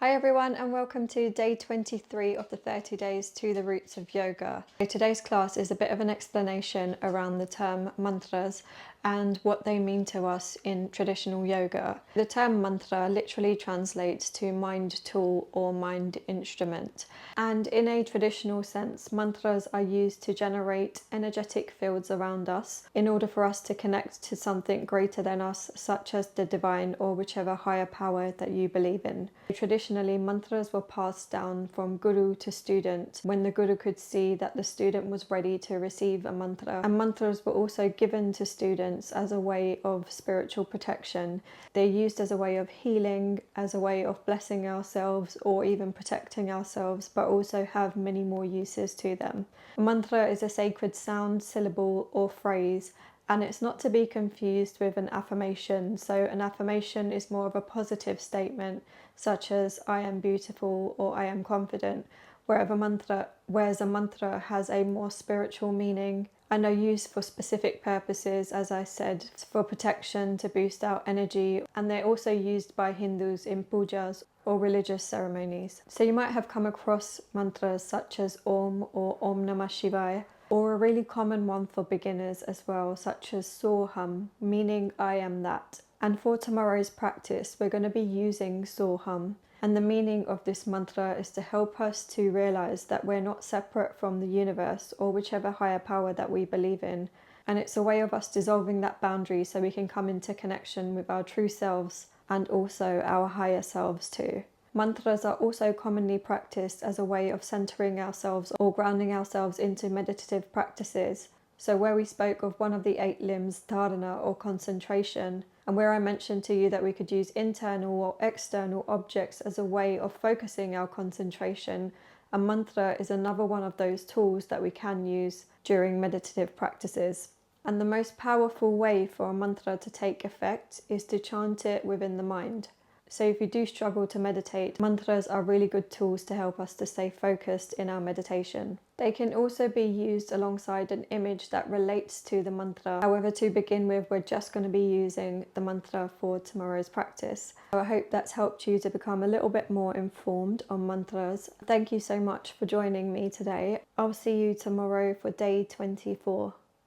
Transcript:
Hi everyone, and welcome to day 23 of the 30 days to the roots of yoga. Today's class is a bit of an explanation around the term mantras and what they mean to us in traditional yoga. The term mantra literally translates to mind tool or mind instrument. And in a traditional sense, mantras are used to generate energetic fields around us in order for us to connect to something greater than us, such as the divine or whichever higher power that you believe in. Traditionally, mantras were passed down from guru to student when the guru could see that the student was ready to receive a mantra. And mantras were also given to students as a way of spiritual protection. They're used as a way of healing, as a way of blessing ourselves or even protecting ourselves, but also have many more uses to them. A mantra is a sacred sound, syllable or phrase, and it's not to be confused with an affirmation. So an affirmation is more of a positive statement, such as I am beautiful or I am confident, whereas a mantra has a more spiritual meaning and are used for specific purposes, as I said, for protection, to boost our energy, and they're also used by Hindus in pujas or religious ceremonies. So you might have come across mantras such as Om or Om Namah Shivaya, or a really common one for beginners as well, such as Soham, meaning I am that. And for tomorrow's practice, we're going to be using Soham. And the meaning of this mantra is to help us to realize that we're not separate from the universe or whichever higher power that we believe in. And it's a way of us dissolving that boundary so we can come into connection with our true selves and also our higher selves too. Mantras are also commonly practiced as a way of centering ourselves or grounding ourselves into meditative practices. So where we spoke of one of the 8 limbs, dharana or concentration, and where I mentioned to you that we could use internal or external objects as a way of focusing our concentration, a mantra is another one of those tools that we can use during meditative practices. And the most powerful way for a mantra to take effect is to chant it within the mind. So if you do struggle to meditate, mantras are really good tools to help us to stay focused in our meditation. They can also be used alongside an image that relates to the mantra. However, to begin with, we're just going to be using the mantra for tomorrow's practice. So I hope that's helped you to become a little bit more informed on mantras. Thank you so much for joining me today. I'll see you tomorrow for day 24.